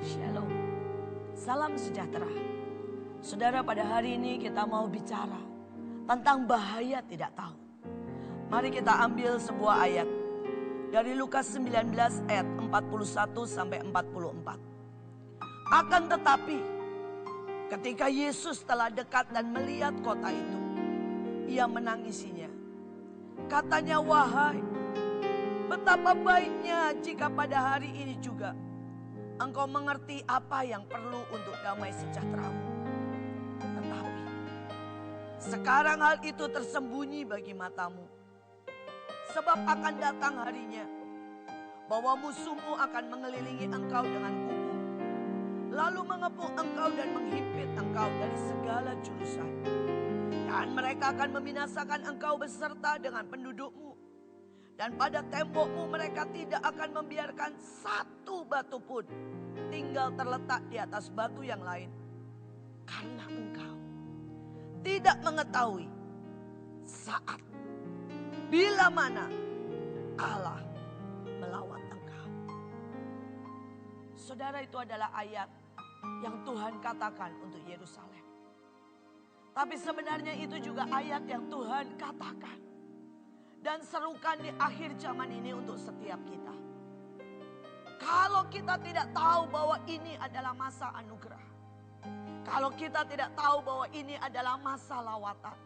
Shalom, salam sejahtera. Saudara, pada hari ini kita mau bicara tentang bahaya tidak tahu. Mari kita ambil sebuah ayat dari Lukas 19 ayat 41 sampai 44. Akan tetapi ketika Yesus telah dekat dan melihat kota itu, ia menangisinya. Katanya, wahai, betapa baiknya jika pada hari ini juga engkau mengerti apa yang perlu untuk damai sejahteramu. Tetapi sekarang hal itu tersembunyi bagi matamu. Sebab akan datang harinya bahwa musuhmu akan mengelilingi engkau dengan kubu, lalu mengepung engkau dan menghimpit engkau dari segala jurusan. Dan mereka akan membinasakan engkau beserta dengan pendudukmu. Dan pada tembokmu mereka tidak akan membiarkan satu batu pun tinggal terletak di atas batu yang lain. Karena engkau tidak mengetahui saat bila mana Allah melawat engkau. Saudara, itu adalah ayat yang Tuhan katakan untuk Yerusalem. Tapi sebenarnya itu juga ayat yang Tuhan katakan dan serukan di akhir zaman ini untuk setiap kita. Kalau kita tidak tahu bahwa ini adalah masa anugerah, kalau kita tidak tahu bahwa ini adalah masa lawatan,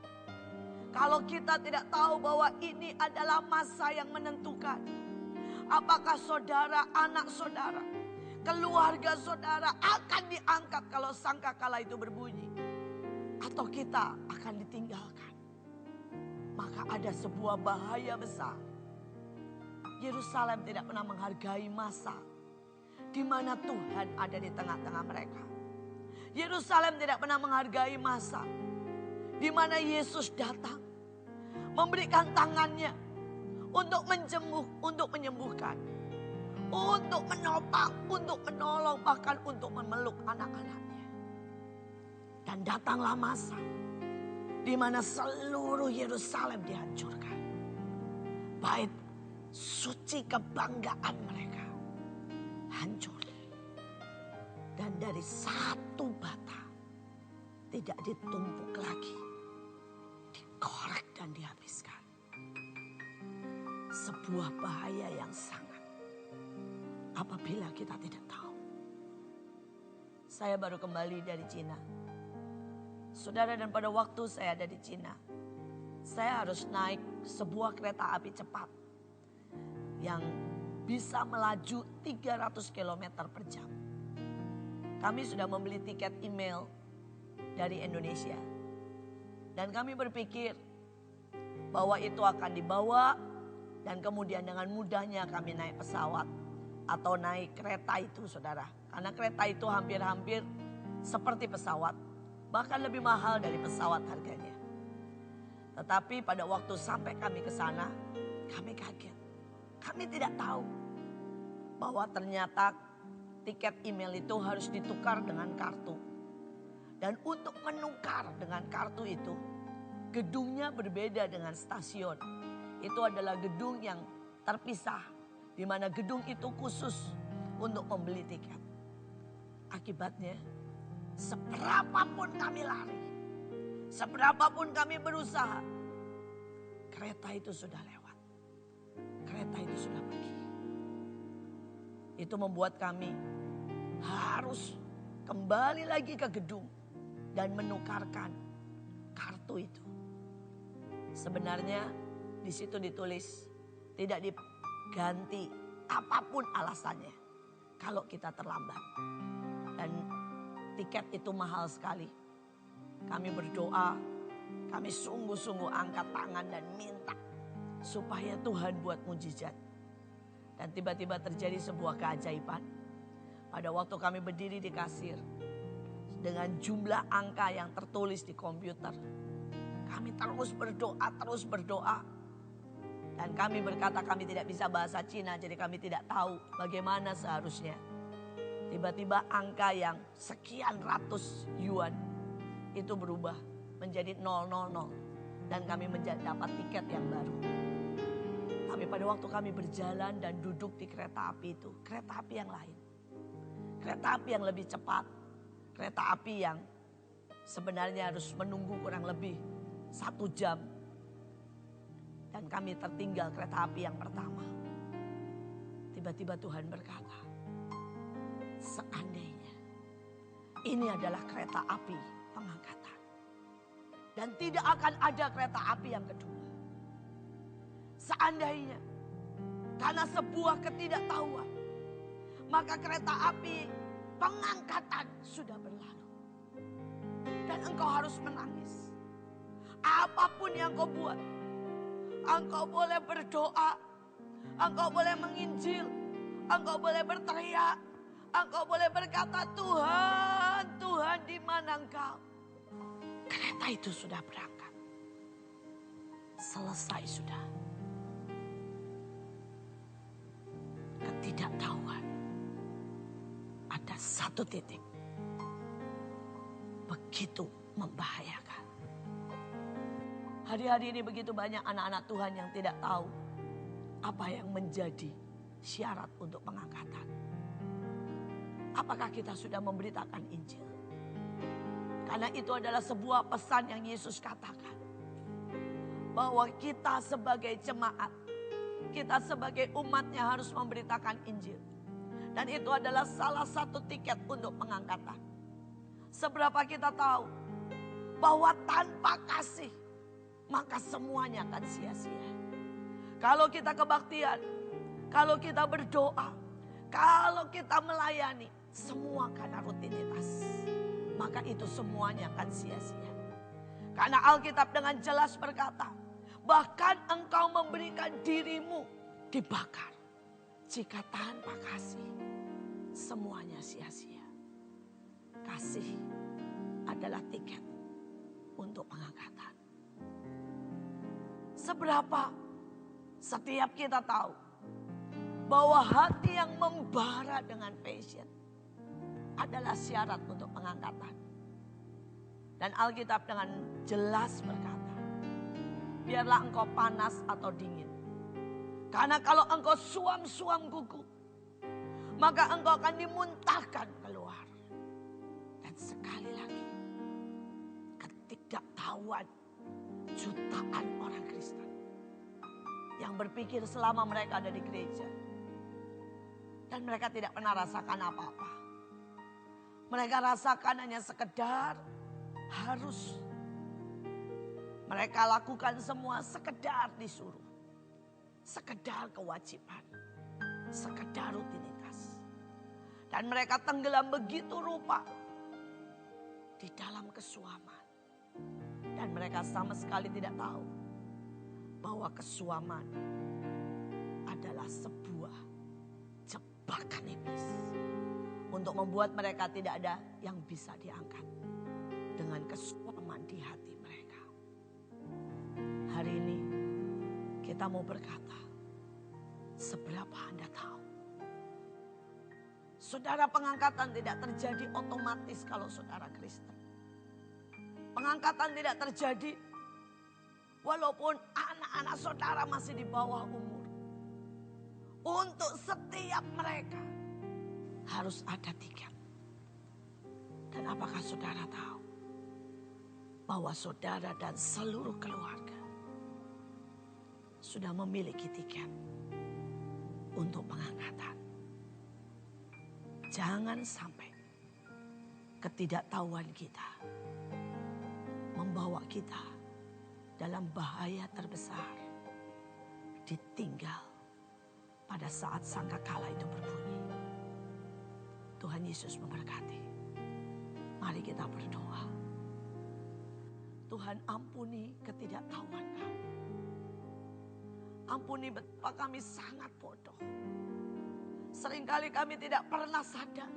kalau kita tidak tahu bahwa ini adalah masa yang menentukan apakah saudara, anak saudara, keluarga saudara akan diangkat kalau sangkakala itu berbunyi, atau kita akan ditinggalkan, maka ada sebuah bahaya besar. Yerusalem tidak pernah menghargai masa di mana Tuhan ada di tengah-tengah mereka. Yerusalem tidak pernah menghargai masa di mana Yesus datang, memberikan tangannya untuk menjenguk, untuk menyembuhkan, untuk menopang, untuk menolong, bahkan untuk memeluk anak-anaknya. Dan datanglah masa di mana seluruh Yerusalem dihancurkan. Bait suci kebanggaan mereka hancur. Dan dari satu bata tidak ditumpuk lagi, dikorek dan dihabiskan. Sebuah bahaya yang sangat apabila kita tidak tahu. Saya baru kembali dari Cina. Saudara, dan pada waktu saya ada di Cina, saya harus naik sebuah kereta api cepat yang bisa melaju 300 km per jam. Kami sudah membeli tiket email dari Indonesia. Dan kami berpikir bahwa itu akan dibawa dan kemudian dengan mudahnya kami naik pesawat atau naik kereta itu, saudara. Karena kereta itu hampir-hampir seperti pesawat, bahkan lebih mahal dari pesawat harganya. Tetapi pada waktu sampai kami ke sana, kami kaget. Kami tidak tahu bahwa ternyata tiket email itu harus ditukar dengan kartu. Dan untuk menukar dengan kartu itu, gedungnya berbeda dengan stasiun. Itu adalah gedung yang terpisah, di mana gedung itu khusus untuk membeli tiket. Akibatnya, seberapapun kami lari, seberapapun kami berusaha, kereta itu sudah lewat. Kereta itu sudah pergi. Itu membuat kami harus kembali lagi ke gedung dan menukarkan kartu itu. Sebenarnya di situ ditulis tidak diganti apapun alasannya kalau kita terlambat. Dan tiket itu mahal sekali. Kami berdoa, kami sungguh-sungguh angkat tangan dan minta supaya Tuhan buat mujizat. Dan tiba-tiba terjadi sebuah keajaiban. Pada waktu kami berdiri di kasir, dengan jumlah angka yang tertulis di komputer, kami terus berdoa. Dan kami berkata kami tidak bisa bahasa Cina, jadi kami tidak tahu bagaimana seharusnya. Tiba-tiba angka yang sekian ratus yuan itu berubah menjadi 000. Dan kami dapat tiket yang baru. Tapi pada waktu kami berjalan dan duduk di kereta api itu, kereta api yang lain, Kereta api yang lebih cepat. Kereta api yang sebenarnya harus menunggu kurang lebih 1 jam. Dan kami tertinggal kereta api yang pertama. Tiba-tiba Tuhan berkata, seandainya ini adalah kereta api pengangkatan. Dan tidak akan ada kereta api yang kedua. Seandainya karena sebuah ketidaktahuan, maka kereta api pengangkatan sudah berlalu. Dan engkau harus menangis. Apapun yang kau buat, engkau boleh berdoa, engkau boleh menginjil, engkau boleh berteriak, engkau boleh berkata, Tuhan, Tuhan di mana engkau? Kereta itu sudah berangkat. Selesai sudah. Ketidaktahuan. Ada satu titik. Begitu membahayakan. Hari-hari ini begitu banyak anak-anak Tuhan yang tidak tahu apa yang menjadi syarat untuk pengangkatan. Apakah kita sudah memberitakan Injil? Karena itu adalah sebuah pesan yang Yesus katakan. Bahwa kita sebagai jemaat, kita sebagai umatnya harus memberitakan Injil. Dan itu adalah salah satu tiket untuk pengangkatan. Seberapa kita tahu bahwa tanpa kasih, maka semuanya akan sia-sia. Kalau kita kebaktian, kalau kita berdoa, kalau kita melayani, semua karena rutinitas, maka itu semuanya akan sia-sia. Karena Alkitab dengan jelas berkata, bahkan engkau memberikan dirimu dibakar. Jika tanpa kasih, semuanya sia-sia. Kasih adalah tiket untuk pengangkatan. Seberapa setiap kita tahu bahwa hati yang membara dengan passion adalah syarat untuk pengangkatan. Dan Alkitab dengan jelas berkata, biarlah engkau panas atau dingin. Karena kalau engkau suam-suam kuku, maka engkau akan dimuntahkan keluar. Dan sekali lagi, ketidaktahuan jutaan orang Kristen yang berpikir selama mereka ada di gereja dan mereka tidak pernah rasakan apa-apa. Mereka rasakan hanya sekedar harus. Mereka lakukan semua sekedar disuruh. Sekedar kewajiban. Sekedar rutinitas. Dan mereka tenggelam begitu rupa di dalam kesuaman. Dan mereka sama sekali tidak tahu bahwa kesuaman adalah sebuah jebakan iblis. Untuk membuat mereka tidak ada yang bisa diangkat dengan kesuaman di hati mereka. Hari ini kita mau berkata, seberapa Anda tahu? Saudara, pengangkatan tidak terjadi otomatis kalau saudara Kristen. Pengangkatan tidak terjadi walaupun anak-anak saudara masih di bawah umur. Untuk setiap mereka harus ada tiket. Dan apakah saudara tahu bahwa saudara dan seluruh keluarga sudah memiliki tiket untuk pengangkatan? Jangan sampai ketidaktahuan kita membawa kita dalam bahaya terbesar, ditinggal pada saat sangkakala itu berbunyi. Tuhan Yesus memberkati. Mari kita berdoa. Tuhan, ampuni ketidaktahuan kami. Ampuni betapa kami sangat bodoh. Seringkali kami tidak pernah sadar.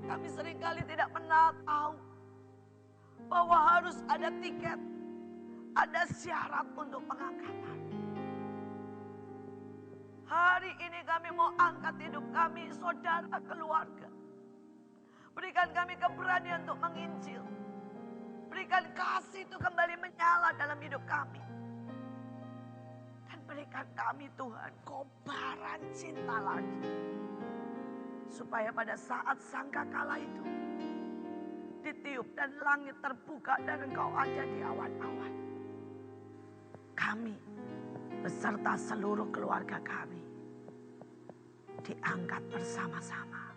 Kami seringkali tidak pernah tahu bahwa harus ada tiket, ada syarat untuk pengangkatan. Hari ini kami mau angkat hidup kami, saudara, keluarga. Berikan kami keberanian untuk menginjil. Berikan kasih itu kembali menyala dalam hidup kami. Dan berikan kami Tuhan kobaran cinta lagi. Supaya pada saat sangkakala itu ditiup dan langit terbuka dan Engkau ada di awan-awan. Kami beserta seluruh keluarga kami diangkat bersama-sama.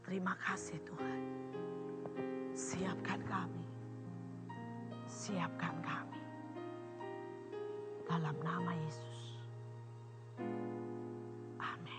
Terima kasih Tuhan. Siapkan kami. Siapkan kami. Dalam nama Yesus. Amin.